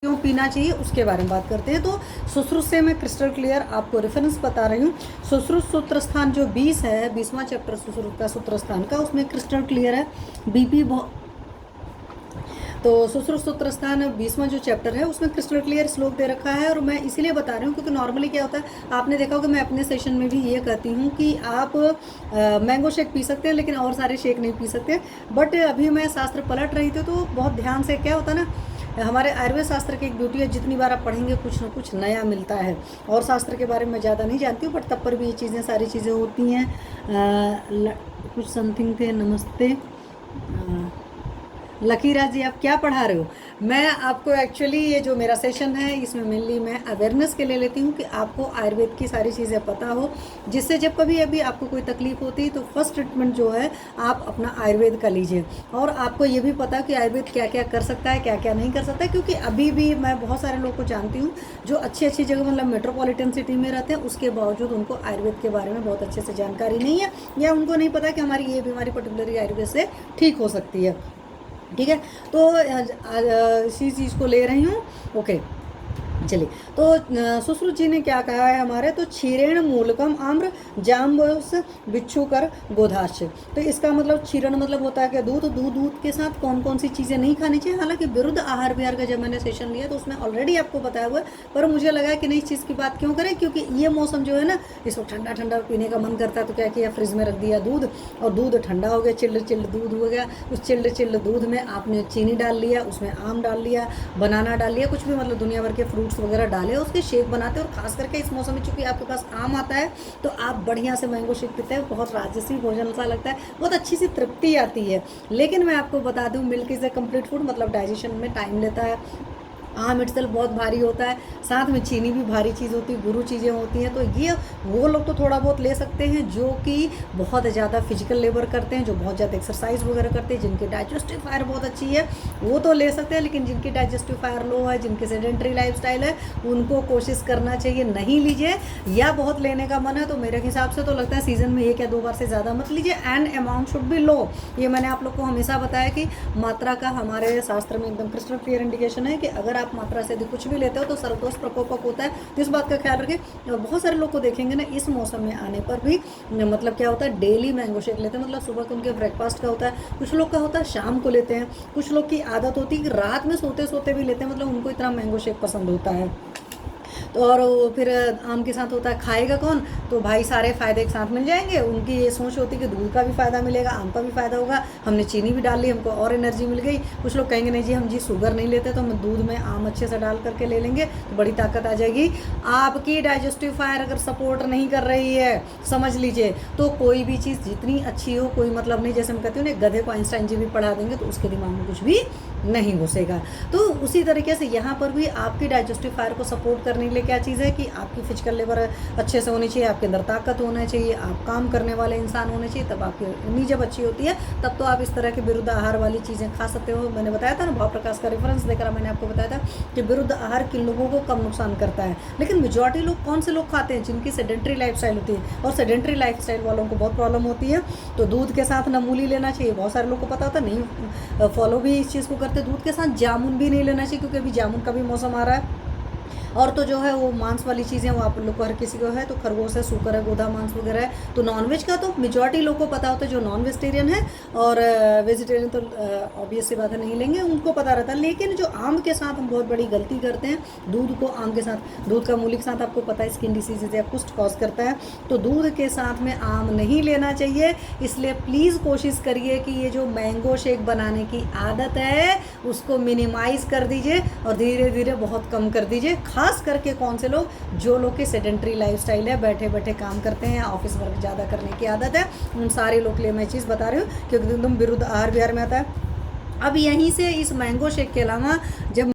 क्यों पीना चाहिए उसके बारे में बात करते हैं। तो सुश्रुत से मैं क्रिस्टल क्लियर आपको रेफरेंस बता रही हूँ। सुश्रुत सूत्र स्थान जो 20 है, 20वां चैप्टर सुश्रुत का सूत्र स्थान का, उसमें क्रिस्टल क्लियर है। बीपी तो सुश्रुत सूत्र स्थान 20वां जो चैप्टर है उसमें क्रिस्टल क्लियर श्लोक दे रखा है। और मैं इसीलिए बता रही हूँ क्योंकि नॉर्मली क्या होता है, आपने देखा होगा मैं अपने सेशन में भी ये कहती हूँ कि आप मैंगो शेक पी सकते हैं लेकिन और सारे शेक नहीं पी सकते। बट अभी मैं शास्त्र पलट रही थी तो बहुत ध्यान से, क्या होता है ना, हमारे आयुर्वेद शास्त्र की एक ब्यूटी है, जितनी बार आप पढ़ेंगे कुछ ना कुछ नया मिलता है। और शास्त्र के बारे में ज़्यादा नहीं जानती हूँ बट तब पर भी ये चीज़ें, सारी चीज़ें होती हैं। कुछ समथिंग थे। नमस्ते लकीराज जी, आप क्या पढ़ा रहे हो? मैं आपको एक्चुअली ये जो मेरा सेशन है इसमें मेनली मैं अवेयरनेस के लिए लेती हूँ कि आपको आयुर्वेद की सारी चीज़ें पता हो, जिससे जब कभी अभी आपको कोई तकलीफ होती है तो फर्स्ट ट्रीटमेंट जो है आप अपना आयुर्वेद का लीजिए। और आपको ये भी पता कि आयुर्वेद क्या क्या कर सकता है, क्या क्या नहीं कर सकता है। क्योंकि अभी भी मैं बहुत सारे लोग को जानती हूँ जो अच्छी अच्छी जगह, मतलब मेट्रोपॉलिटन सिटी में रहते हैं, उसके बावजूद उनको आयुर्वेद के बारे में बहुत अच्छे से जानकारी नहीं है, या उनको नहीं पता कि हमारी ये बीमारी पर्टिकुलरली आयुर्वेद से ठीक हो सकती है। ठीक है, तो इसी चीज़ को ले रही हूँ। ओके, चलिए। तो सुश्रुत जी ने क्या कहा है हमारे, तो क्षीरेण मूलकम आम्र जाम्बस बिच्छू कर गोधाश। तो इसका मतलब क्षीरण मतलब होता है कि दूध, दूध के साथ कौन कौन सी चीज़ें नहीं खानी चाहिए। हालांकि विरुद्ध आहार विहार का जब मैंने सेशन लिया तो उसमें ऑलरेडी आपको बताया हुआ है, पर मुझे लगा कि नहीं, इस चीज़ की बात क्यों करें, क्योंकि ये मौसम जो है ना, इसको ठंडा ठंडा पीने का मन करता है। तो क्या किया, फ्रिज में रख दिया दूध, और दूध ठंडा हो गया, चिल्ड चिल्ड दूध हो गया। उस चिल्ड चिल्ड दूध में आपने चीनी डाल लिया, उसमें आम डाल लिया, बनाना डाल लिया, कुछ भी मतलब दुनिया भर के फ्रूट्स वगैरह डाले, उसके शेक बनाते हैं। और खास करके इस मौसम में चूंकि आपके पास आम आता है तो आप बढ़िया से मैंगो शेक पीते हैं, बहुत राजसी भोजन सा लगता है, बहुत अच्छी सी तृप्ति आती है। लेकिन मैं आपको बता दूं, milk is a complete food, मतलब डाइजेशन में टाइम लेता है। आम इटसेल्फ बहुत भारी होता है, साथ में चीनी भी भारी चीज़ होती है, गुरु चीज़ें होती हैं। तो ये वो लोग तो थोड़ा बहुत ले सकते हैं जो कि बहुत ज़्यादा फिजिकल लेबर करते हैं, जो बहुत ज़्यादा एक्सरसाइज वगैरह करते हैं, जिनकी डाइजेस्टिव फायर बहुत अच्छी है, वो तो ले सकते हैं। लेकिन जिनकी डाइजेस्टिव फायर लो है, जिनकी सेडेंट्री लाइफस्टाइल है, उनको कोशिश करना चाहिए नहीं लीजिए। या बहुत लेने का मन है तो मेरे हिसाब से तो लगता है सीजन में 1 या 2 बार से ज़्यादा मत लीजिए, एंड अमाउंट शुड बी लो। ये मैंने आप लोग को हमेशा बताया कि मात्रा का हमारे शास्त्र में एकदम क्रिस्टल क्लियर इंडिकेशन है कि अगर आप मात्रा से यदि कुछ भी लेते हो तो सर्वदोष प्रकोपक होता है। तो इस बात का ख्याल रखें। बहुत सारे लोग को देखेंगे ना, इस मौसम में आने पर भी मतलब क्या होता है, डेली मैंगो शेक लेते हैं। मतलब सुबह को उनके ब्रेकफास्ट का होता है, कुछ लोग का होता है शाम को लेते हैं, कुछ लोग की आदत होती है कि रात में सोते सोते भी लेते हैं, मतलब उनको इतना मैंगो शेक पसंद होता है। तो और वो फिर आम के साथ होता है, खाएगा कौन, तो भाई सारे फ़ायदे एक साथ मिल जाएंगे। उनकी ये सोच होती है कि दूध का भी फ़ायदा मिलेगा, आम का भी फ़ायदा होगा, हमने चीनी भी डाल ली, हमको और एनर्जी मिल गई। कुछ लोग कहेंगे नहीं जी, हम जी शुगर नहीं लेते तो हम दूध में आम अच्छे से डाल करके ले लेंगे तो बड़ी ताकत आ जाएगी। आपकी डाइजेस्टिव फायर अगर सपोर्ट नहीं कर रही है, समझ लीजिए, तो कोई भी चीज़ जितनी अच्छी हो कोई मतलब नहीं। जैसे मैं कहती हूँ ना, गधे को आइंस्टाइन जी भी पढ़ा देंगे तो उसके दिमाग में कुछ भी नहीं घुसेगा। तो उसी तरीके से यहाँ पर भी आपकी डाइजेस्टिव फायर को सपोर्ट करने के लिए क्या चीज़ है कि आपकी फिजिकल लेबर अच्छे से होनी चाहिए, आपके अंदर ताकत होना चाहिए, आप काम करने वाले इंसान होने चाहिए, तब आपकी इम्यूनिटी जब अच्छी होती है तब तो आप इस तरह के विरुद्ध आहार वाली चीज़ें खा सकते हो। मैंने बताया था ना, भाव प्रकाश का रेफरेंस देकर मैंने आपको बताया था कि विरुद्ध आहार किन लोगों को कम नुकसान करता है। लेकिन मेजॉरिटी लोग कौन से लोग खाते हैं, जिनकी सेडेंट्री लाइफस्टाइल होती है, और सेडेंट्री लाइफस्टाइल वालों को बहुत प्रॉब्लम होती है। तो दूध के साथ ना मूली लेना चाहिए, बहुत सारे लोग को पता होता नहीं, फॉलो भी इस चीज़ को करते। दूध के साथ जामुन भी नहीं लेना चाहिए, क्योंकि अभी जामुन का भी मौसम आ रहा है। और तो जो है वो मांस वाली चीज़ें वो आप लोग को हर किसी को है, तो खरगोश है, सूकर है, गोधा मांस वगैरह है। तो नॉनवेज का तो मेजॉरिटी लोग को पता होता है, जो नॉन वेजिटेरियन है, और वेजिटेरियन तो ऑब्वियस सी बात है नहीं लेंगे, उनको पता रहता है। लेकिन जो आम के साथ हम बहुत बड़ी गलती करते हैं, दूध को आम के साथ, दूध का मूली के साथ आपको पता है स्किन डिसीजेज या कुछ कॉज करता है, तो दूध के साथ में आम नहीं लेना चाहिए। इसलिए प्लीज़ कोशिश करिए कि ये जो मैंगो शेक बनाने की आदत है उसको मिनिमाइज़ कर दीजिए और धीरे धीरे बहुत कम कर दीजिए। खास करके कौन से लोग, जो लोग की सेडेंट्री लाइफस्टाइल है, बैठे बैठे काम करते हैं, ऑफिस वर्क ज़्यादा करने की आदत है, उन सारे लोग के लिए मैं चीज़ बता रही हूँ, क्योंकि एकदम विरुद्ध आहार विहार में आता है। अब यहीं से इस मैंगो शेक के अलावा जब